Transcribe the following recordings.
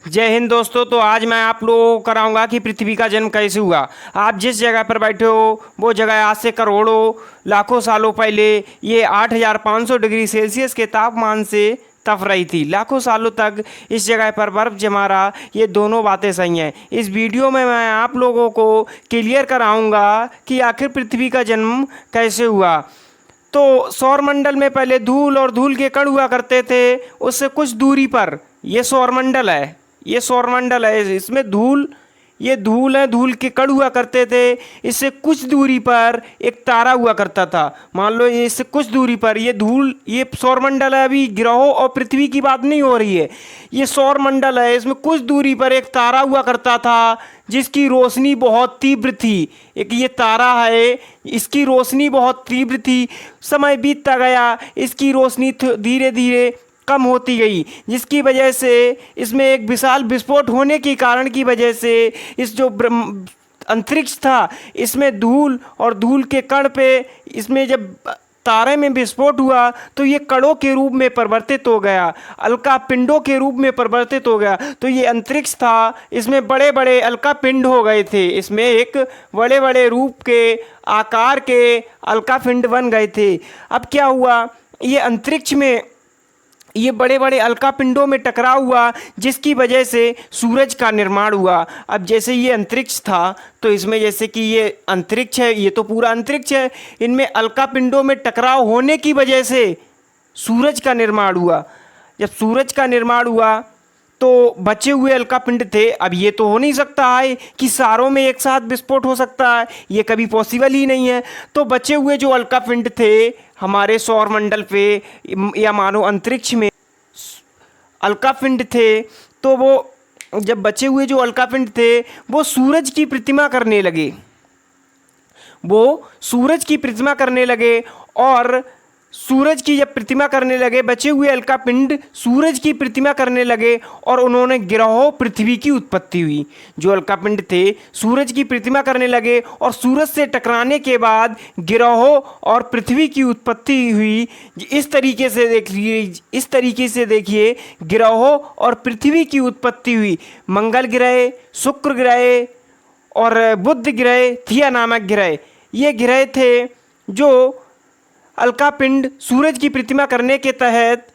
जय हिंद दोस्तों। तो आज मैं आप लोगों को कराऊंगा कि पृथ्वी का जन्म कैसे हुआ। आप जिस जगह पर बैठे हो वो जगह आज से करोड़ों लाखों सालों पहले ये 8500 डिग्री सेल्सियस के तापमान से तप रही थी। लाखों सालों तक इस जगह पर बर्फ़ जमा रहा। ये दोनों बातें सही हैं। इस वीडियो में मैं आप लोगों को क्लियर कराऊंगा कि आखिर पृथ्वी का जन्म कैसे हुआ। तो सौरमंडल में पहले धूल और धूल के कण हुआ करते थे। उससे कुछ दूरी पर ये सौरमंडल है, ये सौरमंडल है, इसमें धूल, ये धूल है, धूल के कण हुआ करते थे। इससे कुछ दूरी पर एक तारा हुआ करता था। मान लो ये इससे कुछ दूरी पर ये धूल, ये सौरमंडल है। अभी ग्रहों और पृथ्वी की बात नहीं हो रही है, ये सौरमंडल है। इसमें कुछ दूरी पर एक तारा हुआ करता था जिसकी रोशनी बहुत तीव्र थी। एक ये तारा है, इसकी रोशनी बहुत तीव्र थी। समय बीतता गया, इसकी रोशनी धीरे धीरे कम होती गई, जिसकी वजह से इसमें एक विशाल विस्फोट होने के कारण की वजह से इस जो अंतरिक्ष था इसमें धूल और धूल के कण पे, इसमें जब तारे में विस्फोट हुआ तो ये कणों के रूप में परिवर्तित हो गया, अलका पिंडों के रूप में परिवर्तित हो गया। तो ये अंतरिक्ष था, इसमें बड़े बड़े अलका पिंड हो गए थे। इसमें एक बड़े बड़े रूप के आकार के अलका पिंड बन गए थे। अब क्या हुआ, ये अंतरिक्ष में ये बड़े बड़े अलका पिंडों में टकराव हुआ, जिसकी वजह से सूरज का निर्माण हुआ। अब जैसे ये अंतरिक्ष था तो इसमें जैसे कि ये अंतरिक्ष है, ये तो पूरा अंतरिक्ष है, इनमें अलका पिंडों में टकराव होने की वजह से सूरज का निर्माण हुआ। जब सूरज का निर्माण हुआ तो बचे हुए अलका पिंड थे। अब ये तो हो नहीं सकता है कि सारों में एक साथ विस्फोट हो सकता है, ये कभी पॉसिबल ही नहीं है। तो बचे हुए जो अलका पिंड थे हमारे सौरमंडल पे या मानो अंतरिक्ष में अलका पिंड थे, तो वो जब बचे हुए जो अलका पिंड थे वो सूरज की प्रतिमा करने लगे, वो सूरज की प्रतिमा करने लगे। और सूरज की जब प्रतिमा करने लगे, बचे हुए अलका पिंड सूरज की प्रतिमा करने लगे और उन्होंने ग्रहों पृथ्वी की उत्पत्ति हुई। जो अलका पिंड थे सूरज की प्रतिमा करने लगे और सूरज से टकराने के बाद ग्रहों और पृथ्वी की उत्पत्ति हुई। इस तरीके से देखिए, इस तरीके से देखिए ग्रहों और पृथ्वी की उत्पत्ति हुई। मंगल ग्रह, शुक्र ग्रह और बुध ग्रह, थिया नामक ग्रह, ये ग्रह थे जो अलका पिंड सूरज की प्रतिमा करने के तहत,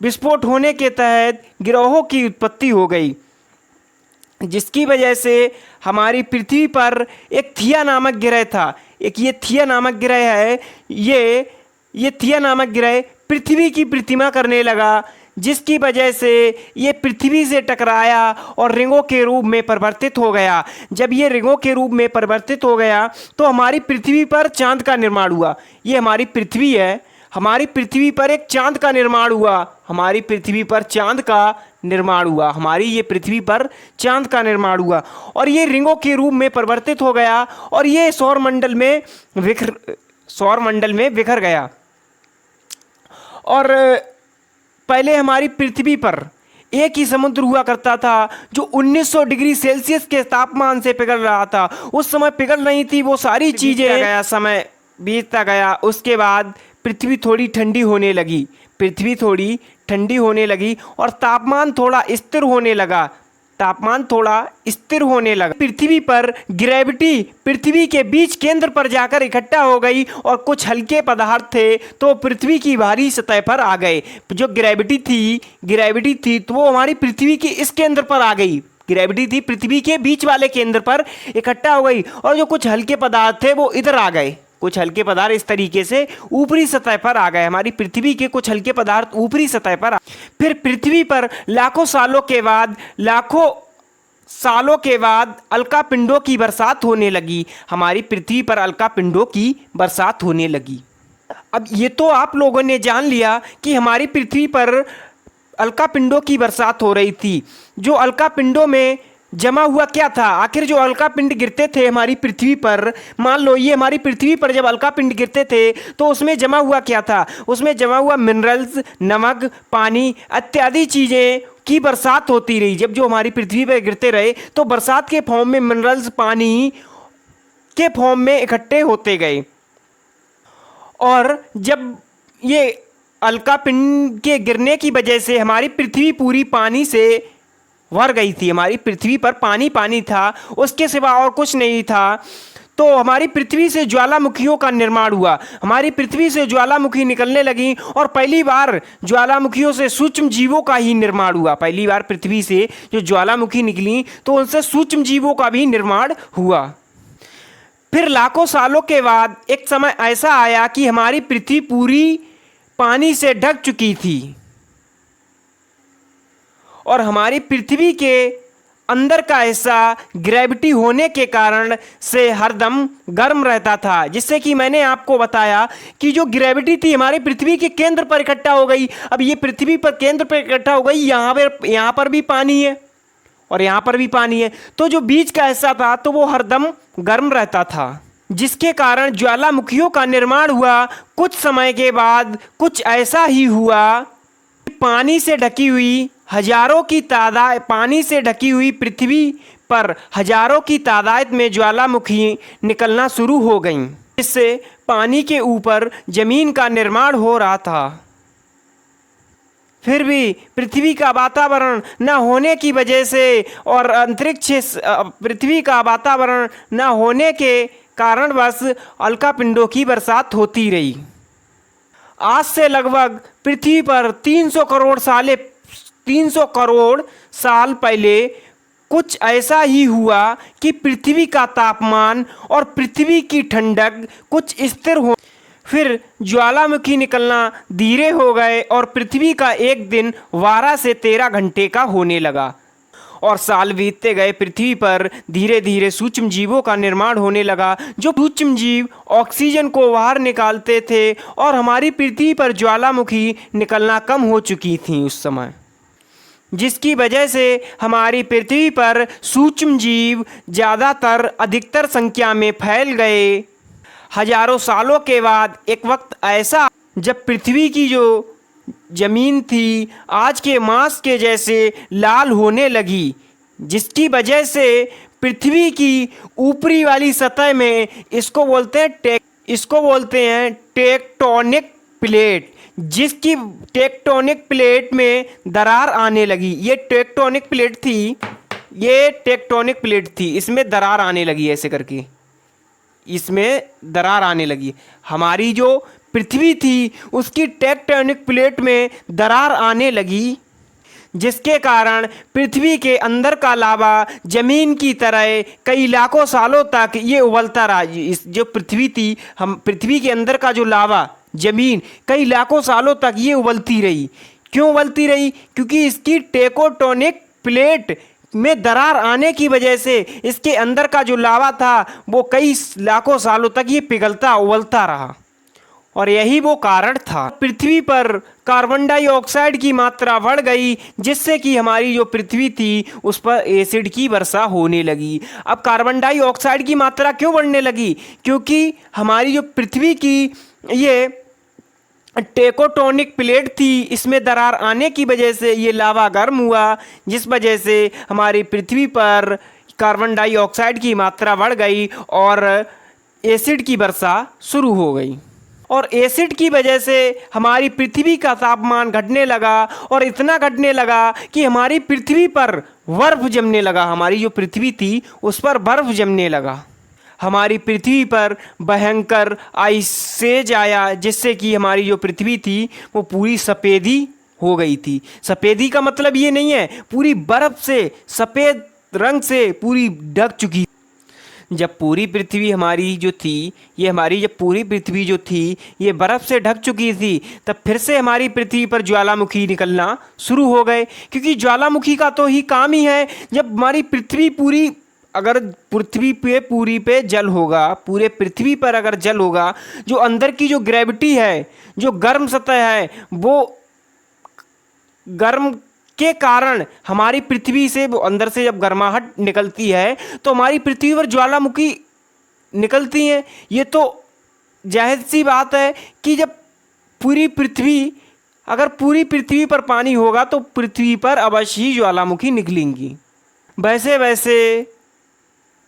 विस्फोट होने के तहत ग्रहों की उत्पत्ति हो गई, जिसकी वजह से हमारी पृथ्वी पर एक थिया नामक ग्रह था। एक ये थिया नामक ग्रह है, ये थिया नामक ग्रह पृथ्वी की प्रतिमा करने लगा, जिसकी वजह से ये पृथ्वी से टकराया और रिंगों के रूप में परिवर्तित हो गया। जब ये रिंगों के रूप में परिवर्तित हो गया तो हमारी पृथ्वी पर चांद का निर्माण हुआ। ये हमारी पृथ्वी है, हमारी पृथ्वी पर एक चांद का निर्माण हुआ, हमारी पृथ्वी पर चांद का निर्माण हुआ, हमारी ये पृथ्वी पर चांद का निर्माण हुआ और ये रिंगों के रूप में परिवर्तित हो गया और ये सौरमंडल में बिखर गया। और पहले हमारी पृथ्वी पर एक ही समुद्र हुआ करता था जो 1900 डिग्री सेल्सियस के तापमान से पिघल रहा था। उस समय पिघल रही थी वो सारी चीज़ें, गया समय बीतता गया, उसके बाद पृथ्वी थोड़ी ठंडी होने लगी, पृथ्वी थोड़ी ठंडी होने लगी और तापमान थोड़ा स्थिर होने लगा, तापमान थोड़ा स्थिर होने लगा। पृथ्वी पर ग्रेविटी पृथ्वी के बीच केंद्र पर जाकर इकट्ठा हो गई और कुछ हल्के पदार्थ थे तो पृथ्वी की भारी सतह पर आ गए। जो ग्रेविटी थी तो वो हमारी पृथ्वी के इस केंद्र पर आ गई, ग्रेविटी थी पृथ्वी के बीच वाले केंद्र पर इकट्ठा हो गई और जो कुछ हल्के पदार्थ थे वो इधर आ गए। कुछ हल्के पदार्थ इस तरीके से ऊपरी सतह पर आ गए, हमारी पृथ्वी के कुछ हल्के पदार्थ ऊपरी सतह पर फिर पृथ्वी पर लाखों सालों के बाद अलका पिंडों की बरसात होने लगी। हमारी पृथ्वी पर अलका पिंडों की बरसात होने लगी। अब ये तो आप लोगों ने जान लिया कि हमारी पृथ्वी पर अलका पिंडों की बरसात हो रही थी। जो अलका पिंडों में जमा हुआ क्या था, आखिर जो अलका पिंड गिरते थे हमारी पृथ्वी पर, मान लो ये हमारी पृथ्वी पर जब अलका पिंड गिरते थे तो उसमें जमा हुआ क्या था, उसमें जमा हुआ मिनरल्स, नमक, पानी इत्यादि चीज़ें की बरसात होती रही। जब जो हमारी पृथ्वी पर गिरते रहे तो बरसात के फॉर्म में मिनरल्स पानी के फॉर्म में इकट्ठे होते गए और जब ये अलका पिंड के गिरने की वजह से हमारी पृथ्वी पूरी पानी से भर गई थी, हमारी पृथ्वी पर पानी पानी था, उसके सिवा और कुछ नहीं था। तो हमारी पृथ्वी से ज्वालामुखियों का निर्माण हुआ, हमारी पृथ्वी से ज्वालामुखी निकलने लगी और पहली बार ज्वालामुखियों से सूक्ष्म जीवों का ही निर्माण हुआ। पहली बार पृथ्वी से जो ज्वालामुखी निकली तो उनसे सूक्ष्म जीवों का भी निर्माण हुआ। फिर लाखों सालों के बाद एक समय ऐसा आया कि हमारी पृथ्वी पूरी पानी से ढक चुकी थी और हमारी पृथ्वी के अंदर का हिस्सा ग्रेविटी होने के कारण से हरदम गर्म रहता था, जिससे कि मैंने आपको बताया कि जो ग्रेविटी थी हमारी पृथ्वी के केंद्र पर इकट्ठा हो गई। अब ये पृथ्वी पर केंद्र पर इकट्ठा हो गई, यहाँ पर भी पानी है और यहाँ पर भी पानी है, तो जो बीच का हिस्सा था तो वो हरदम गर्म रहता था, जिसके कारण ज्वालामुखियों का निर्माण हुआ। कुछ समय के बाद कुछ ऐसा ही हुआ, पानी से ढकी हुई पानी से ढकी हुई पृथ्वी पर हजारों की तादाद में ज्वालामुखी निकलना शुरू हो गईं, जिससे पानी के ऊपर जमीन का निर्माण हो रहा था। फिर भी पृथ्वी का वातावरण न होने की वजह से और पृथ्वी का वातावरण न होने के कारणवश उल्कापिंडों की बरसात होती रही। आज से लगभग पृथ्वी पर 300 करोड़ साल पहले कुछ ऐसा ही हुआ कि पृथ्वी का तापमान और पृथ्वी की ठंडक कुछ स्थिर हो, फिर ज्वालामुखी निकलना धीरे हो गए और पृथ्वी का एक दिन 12 से 13 घंटे का होने लगा और साल बीतते गए। पृथ्वी पर धीरे धीरे सूक्ष्म जीवों का निर्माण होने लगा। जो सूक्ष्म जीव ऑक्सीजन को बाहर निकालते थे और हमारी पृथ्वी पर ज्वालामुखी निकलना कम हो चुकी थी उस समय, जिसकी वजह से हमारी पृथ्वी पर सूक्ष्म जीव ज़्यादातर अधिकतर संख्या में फैल गए। हजारों सालों के बाद एक वक्त ऐसा जब पृथ्वी की जो जमीन थी आज के मांस के जैसे लाल होने लगी, जिसकी वजह से पृथ्वी की ऊपरी वाली सतह में इसको बोलते हैं टेक्टोनिक प्लेट, जिसकी टेक्टोनिक प्लेट में दरार आने लगी। ये टेक्टोनिक प्लेट थी, इसमें दरार आने लगी, ऐसे करके इसमें दरार आने लगी। हमारी जो पृथ्वी थी उसकी टेक्टोनिक प्लेट में दरार आने लगी, जिसके कारण पृथ्वी के अंदर का लावा जमीन की तरह कई लाखों सालों तक ये उबलता रहा। इस जो पृथ्वी थी, हम पृथ्वी के अंदर का जो लावा जमीन कई लाखों सालों तक ये उबलती रही। क्यों उबलती रही? क्योंकि इसकी टेक्टोनिक प्लेट में दरार आने की वजह से इसके अंदर का जो लावा था वो कई लाखों सालों तक ये पिघलता उबलता रहा और यही वो कारण था। पृथ्वी पर कार्बन डाइऑक्साइड की मात्रा बढ़ गई, जिससे कि हमारी जो पृथ्वी थी उस पर एसिड की वर्षा होने लगी। अब कार्बन डाइऑक्साइड की मात्रा क्यों बढ़ने लगी? क्योंकि हमारी जो पृथ्वी की ये टेक्टोनिक प्लेट थी, इसमें दरार आने की वजह से ये लावा गर्म हुआ, जिस वजह से हमारी पृथ्वी पर कार्बन डाइऑक्साइड की मात्रा बढ़ गई और एसिड की वर्षा शुरू हो गई। और एसिड की वजह से हमारी पृथ्वी का तापमान घटने लगा और इतना घटने लगा कि हमारी पृथ्वी पर बर्फ जमने लगा। हमारी जो पृथ्वी थी उस पर बर्फ जमने लगा। हमारी पृथ्वी पर भयंकर आइस आया, जिससे कि हमारी जो पृथ्वी थी वो पूरी सफ़ेदी हो गई थी। सफ़ेदी का मतलब ये नहीं है पूरी बर्फ़ से सफ़ेद रंग से पूरी ढक चुकी। जब पूरी पृथ्वी हमारी जो थी जब पूरी पृथ्वी जो थी ये बर्फ़ से ढक चुकी थी, तब फिर से हमारी पृथ्वी पर ज्वालामुखी निकलना शुरू हो गए। क्योंकि ज्वालामुखी का तो ही काम ही है, जब हमारी पृथ्वी पूरी अगर पृथ्वी पे पूरी पे जल होगा, पूरे पृथ्वी पर अगर जल होगा, जो अंदर की जो ग्रेविटी है, जो गर्म सतह है, वो गर्म के कारण हमारी पृथ्वी से वो अंदर से जब गर्माहट निकलती है तो हमारी पृथ्वी पर ज्वालामुखी निकलती हैं। ये तो जाहिर सी बात है कि जब अगर पूरी पृथ्वी पर पानी होगा तो पृथ्वी पर अवश्य ही ज्वालामुखी निकलेंगी। वैसे वैसे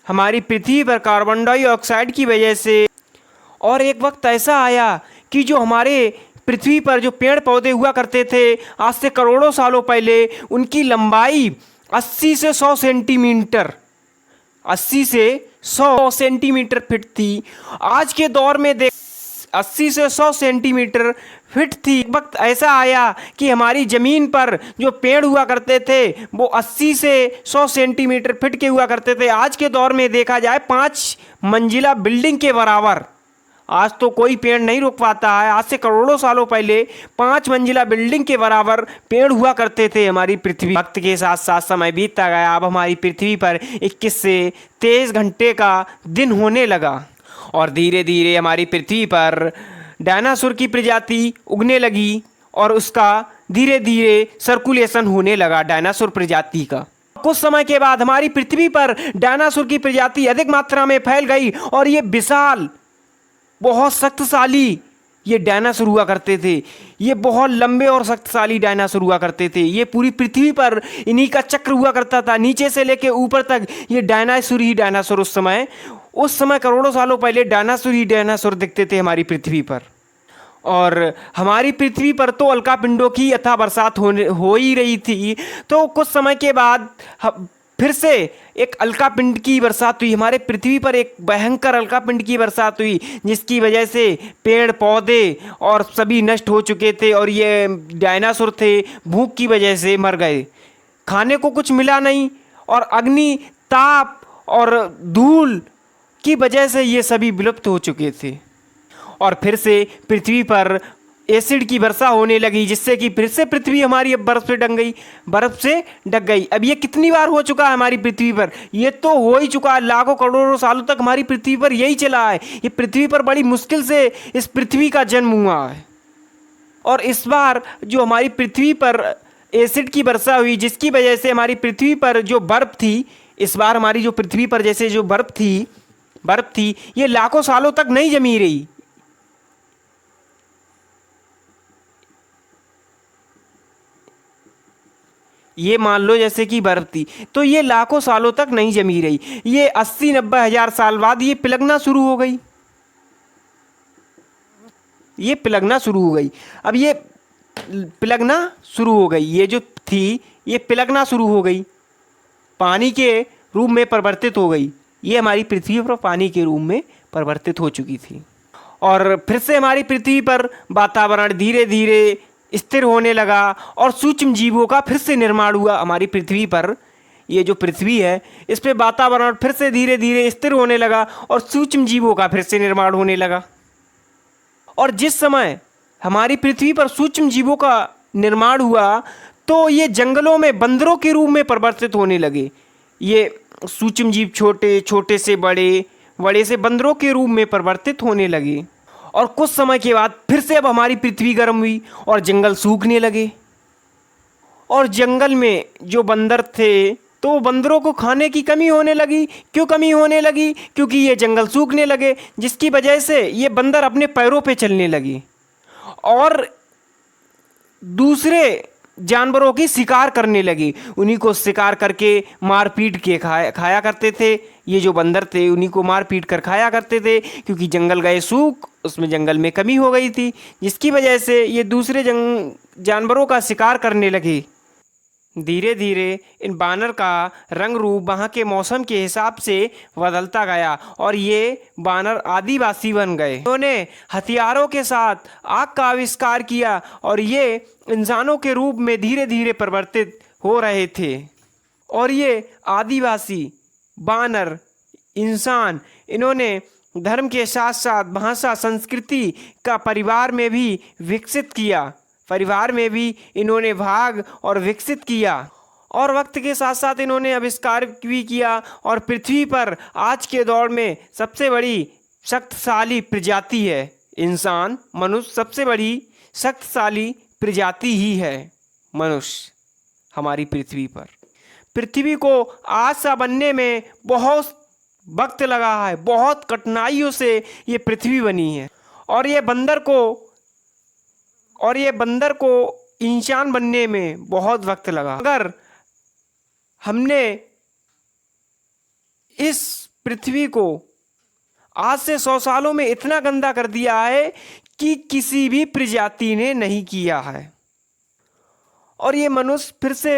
हमारी पृथ्वी पर कार्बन डाइऑक्साइड की वजह से और एक वक्त ऐसा आया कि जो हमारे पृथ्वी पर जो पेड़ पौधे हुआ करते थे आज से करोड़ों सालों पहले, उनकी लंबाई 80 से 100 सेंटीमीटर, 80 से 100 सेंटीमीटर फिट थी। आज के दौर में देख 80 से 100 सेंटीमीटर फिट थी। एक वक्त ऐसा आया कि हमारी ज़मीन पर जो पेड़ हुआ करते थे वो 80 से 100 सेंटीमीटर फिट के हुआ करते थे। आज के दौर में देखा जाए 5 मंजिला बिल्डिंग के बराबर आज तो कोई पेड़ नहीं रुक पाता है। आज से करोड़ों सालों पहले 5 मंजिला बिल्डिंग के बराबर पेड़ हुआ करते थे हमारी पृथ्वी। वक्त के साथ साथ समय बीतता गया। अब हमारी पृथ्वी पर 21 से 23 घंटे का दिन होने लगा और धीरे धीरे हमारी पृथ्वी पर डायनासोर की प्रजाति उगने लगी और उसका धीरे धीरे सर्कुलेशन होने लगा डायनासोर प्रजाति का। कुछ समय के बाद हमारी पृथ्वी पर डायनासोर की प्रजाति अधिक मात्रा में फैल गई और ये विशाल, बहुत शक्तिशाली ये डायनासोर हुआ करते थे। ये बहुत लंबे और शक्तिशाली डायनासोर हुआ करते थे। ये पूरी पृथ्वी पर इन्हीं का चक्र हुआ करता था, नीचे से लेके ऊपर तक ये डायनासोर ही डायनासोर। उस समय करोड़ों सालों पहले डायनासोर ही डायनासोर दिखते थे हमारी पृथ्वी पर। और हमारी पृथ्वी पर तो उल्कापिंडों की अथाह बरसात हो ही रही थी। तो कुछ समय के बाद फिर से एक उल्कापिंड की बरसात हुई। हमारे पृथ्वी पर एक भयंकर उल्कापिंड की बरसात हुई जिसकी वजह से पेड़ पौधे और सभी नष्ट हो चुके थे और ये डायनासोर थे भूख की वजह से मर गए। खाने को कुछ मिला नहीं और अग्नि, ताप और धूल की वजह से ये सभी विलुप्त हो चुके थे। और फिर से पृथ्वी पर एसिड की वर्षा होने लगी जिससे कि फिर से पृथ्वी हमारी अब बर्फ से ढक गई। अब ये कितनी बार हो चुका है हमारी पृथ्वी पर? ये तो हो ही चुका है। लाखों करोड़ों सालों तक हमारी पृथ्वी पर यही चला है। ये पृथ्वी पर बड़ी मुश्किल से इस पृथ्वी का जन्म हुआ है। और इस बार जो हमारी पृथ्वी पर एसिड की वर्षा हुई जिसकी वजह से हमारी पृथ्वी पर जो बर्फ थी, इस बार हमारी जो पृथ्वी पर जैसे जो बर्फ थी ये लाखों सालों तक नहीं जमी रही। ये मान लो जैसे कि बर्फ थी तो ये लाखों सालों तक नहीं जमी रही। ये 80-90 हजार साल बाद ये पिघलना शुरू हो गई। अब ये पिघलना शुरू हो गई। ये जो थी ये पिघलना शुरू हो गई, पानी के रूप में परिवर्तित हो गई। ये हमारी पृथ्वी पर पानी के रूप में परिवर्तित हो चुकी थी। और फिर से हमारी पृथ्वी पर वातावरण धीरे धीरे स्थिर होने लगा और सूक्ष्म जीवों का फिर से निर्माण हुआ हमारी पृथ्वी पर। ये जो पृथ्वी है इस पे वातावरण फिर से धीरे धीरे स्थिर होने लगा और सूक्ष्म जीवों का फिर से निर्माण होने लगा। और जिस समय हमारी पृथ्वी पर सूक्ष्म जीवों का निर्माण हुआ तो ये जंगलों में बंदरों के रूप में परिवर्तित होने लगे। ये सूक्ष्म जीव छोटे छोटे से बड़े, बड़े से बंदरों के रूप में परिवर्तित होने लगे। और कुछ समय के बाद फिर से अब हमारी पृथ्वी गर्म हुई और जंगल सूखने लगे। और जंगल में जो बंदर थे तो बंदरों को खाने की कमी होने लगी। क्यों कमी होने लगी? क्योंकि ये जंगल सूखने लगे जिसकी वजह से ये बंदर अपने पैरों पे चलने लगे और दूसरे जानवरों की शिकार करने लगे। उन्हीं को शिकार करके मार पीट के खाया करते थे। ये जो बंदर थे उन्हीं को मार पीट कर खाया करते थे क्योंकि जंगल गए सूख, उसमें जंगल में कमी हो गई थी जिसकी वजह से ये दूसरे जानवरों का शिकार करने लगे। धीरे धीरे इन बानर का रंग रूप वहाँ के मौसम के हिसाब से बदलता गया और ये बानर आदिवासी बन गए। उन्होंने हथियारों के साथ आग का आविष्कार किया और ये इंसानों के रूप में धीरे धीरे परिवर्तित हो रहे थे। और ये आदिवासी बानर इंसान इन्होंने धर्म के साथ साथ भाषा संस्कृति का परिवार में भी विकसित किया। परिवार में भी इन्होंने भाग और विकसित किया और वक्त के साथ साथ इन्होंने आविष्कार भी किया। और पृथ्वी पर आज के दौर में सबसे बड़ी शक्तिशाली प्रजाति है इंसान, मनुष्य। सबसे बड़ी शक्तिशाली प्रजाति ही है मनुष्य हमारी पृथ्वी पर। पृथ्वी को आज सा बनने में बहुत वक्त लगा है, बहुत कठिनाइयों से ये पृथ्वी बनी है। और ये बंदर को इंसान बनने में बहुत वक्त लगा। अगर हमने इस पृथ्वी को आज से 100 सालों में इतना गंदा कर दिया है कि किसी भी प्रजाति ने नहीं किया है। और ये मनुष्य फिर से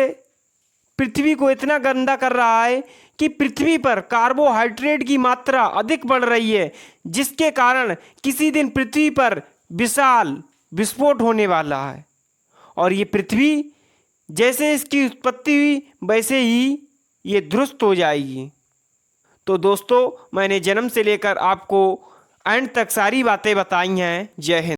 पृथ्वी को इतना गंदा कर रहा है कि पृथ्वी पर कार्बोहाइड्रेट की मात्रा अधिक बढ़ रही है, जिसके कारण किसी दिन पृथ्वी पर विशाल विस्फोट होने वाला है। और ये पृथ्वी जैसे इसकी उत्पत्ति हुई वैसे ही ये ध्वस्त हो जाएगी। तो दोस्तों, मैंने जन्म से लेकर आपको एंड तक सारी बातें बताई हैं। जय हिंद।